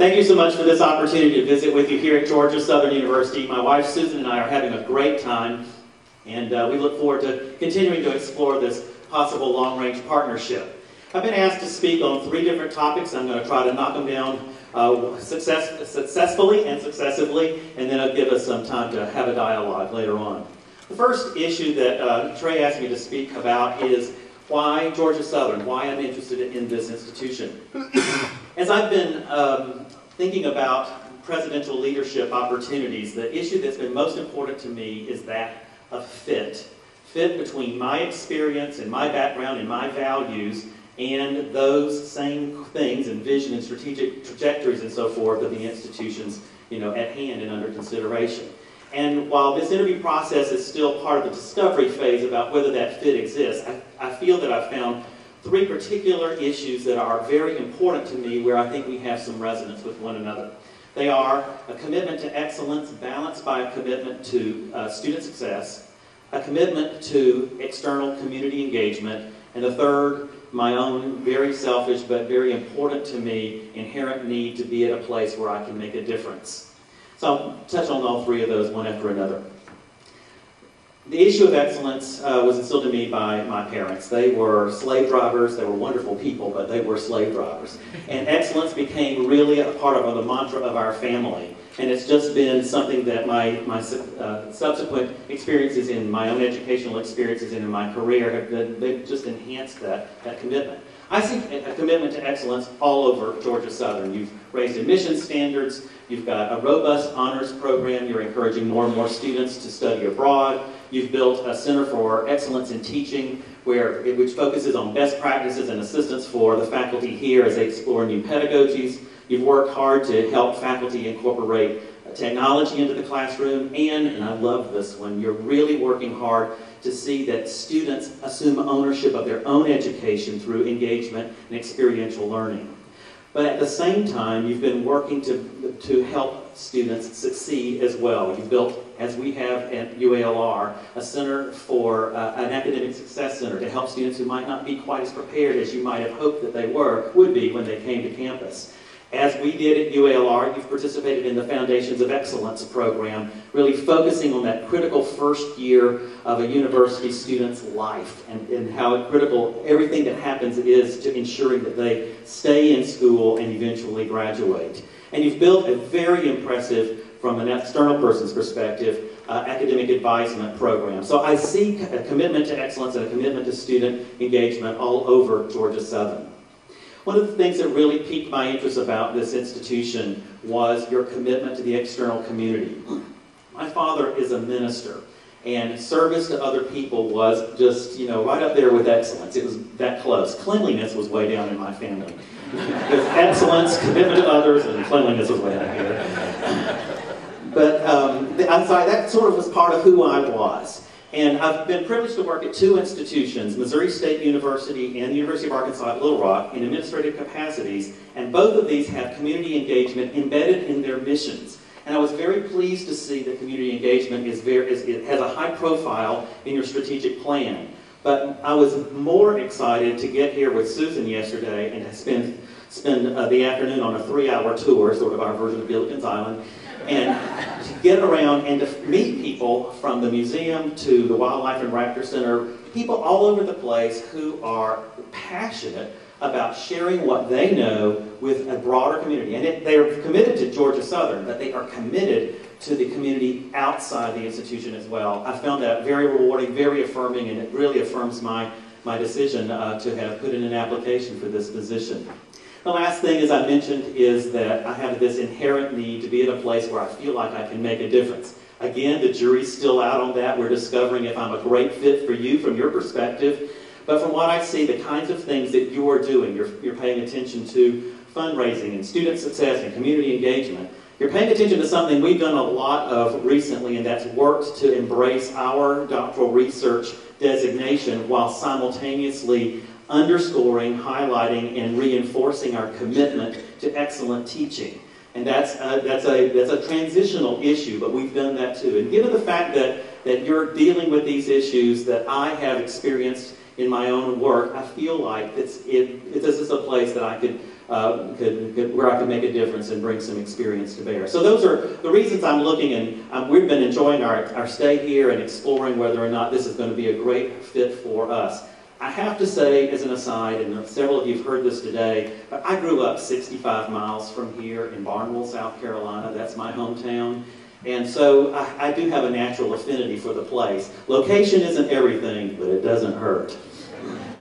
Thank you so much for this opportunity to visit with you here at Georgia Southern University. My wife Susan and I are having a great time, and we look forward to continuing to explore this possible long-range partnership. I've been asked to speak on 3 different topics. I'm going to try to knock them down successfully and successively, and then I'll give us some time to have a dialogue later on. The first issue that Trey asked me to speak about is why Georgia Southern, why I'm interested in this institution. As I've been thinking about presidential leadership opportunities, the issue that's been most important to me is that of fit. Fit between my experience and my background and my values and those same things and vision and strategic trajectories and so forth of the institutions, at hand and under consideration. And while this interview process is still part of the discovery phase about whether that fit exists, I feel that I've found 3 particular issues that are very important to me where I think we have some resonance with one another. They are a commitment to excellence balanced by a commitment to student success, a commitment to external community engagement, and the third, my own very selfish but very important to me inherent need to be at a place where I can make a difference. So I'll touch on all 3 of those one after another. The issue of excellence was instilled in me by my parents. They were slave drivers. They were wonderful people, but they were slave drivers. And excellence became really a part of the mantra of our family. And it's just been something that my subsequent experiences in my own educational experiences and in my career, they've just enhanced that commitment. I see a commitment to excellence all over Georgia Southern. You've raised admissions standards. You've got a robust honors program. You're encouraging more and more students to study abroad. You've built a Center for Excellence in Teaching, which focuses on best practices and assistance for the faculty here as they explore new pedagogies. You've worked hard to help faculty incorporate technology into the classroom, and I love this one, you're really working hard to see that students assume ownership of their own education through engagement and experiential learning. But at the same time, you've been working to help students succeed as well. You've built, as we have at UALR, a center for an academic success center to help students who might not be quite as prepared as you might have hoped that they would be when they came to campus. As we did at UALR, you've participated in the Foundations of Excellence program, really focusing on that critical first year of a university student's life and how critical everything that happens is to ensuring that they stay in school and eventually graduate. And you've built a very impressive, from an external person's perspective, academic advisement program. So I see a commitment to excellence and a commitment to student engagement all over Georgia Southern. One of the things that really piqued my interest about this institution was your commitment to the external community. My father is a minister, and service to other people was just, right up there with excellence. It was that close. Cleanliness was way down in my family. It was excellence, commitment to others, and cleanliness was way down here. But I'm sorry, that sort of was part of who I was. And I've been privileged to work at 2 institutions, Missouri State University and the University of Arkansas at Little Rock, in administrative capacities, and both of these have community engagement embedded in their missions. And I was very pleased to see that community engagement it has a high profile in your strategic plan. But I was more excited to get here with Susan yesterday and to spend the afternoon on a 3-hour tour, sort of our version of Gilligan's Island, and to get around and to meet people from the museum to the Wildlife and Raptor Center, people all over the place who are passionate about sharing what they know with a broader community. And they're committed to Georgia Southern, but they are committed to the community outside the institution as well. I found that very rewarding, very affirming, and it really affirms my decision to have put in an application for this position. The last thing, as I mentioned, is that I have this inherent need to be at a place where I feel like I can make a difference. Again, the jury's still out on that. We're discovering if I'm a great fit for you from your perspective. But from what I see, the kinds of things that you are doing, you're paying attention to fundraising and student success and community engagement. You're paying attention to something we've done a lot of recently, and that's worked to embrace our doctoral research designation while simultaneously underscoring, highlighting, and reinforcing our commitment to excellent teaching. And that's a transitional issue, but we've done that too. And given the fact that you're dealing with these issues that I have experienced in my own work, I feel like this is a place that I could where I could make a difference and bring some experience to bear. So those are the reasons I'm looking, and we've been enjoying our stay here and exploring whether or not this is going to be a great fit for us. I have to say, as an aside, and several of you have heard this today, but I grew up 65 miles from here in Barnwell, South Carolina. That's my hometown. And so I do have a natural affinity for the place. Location isn't everything, but it doesn't hurt.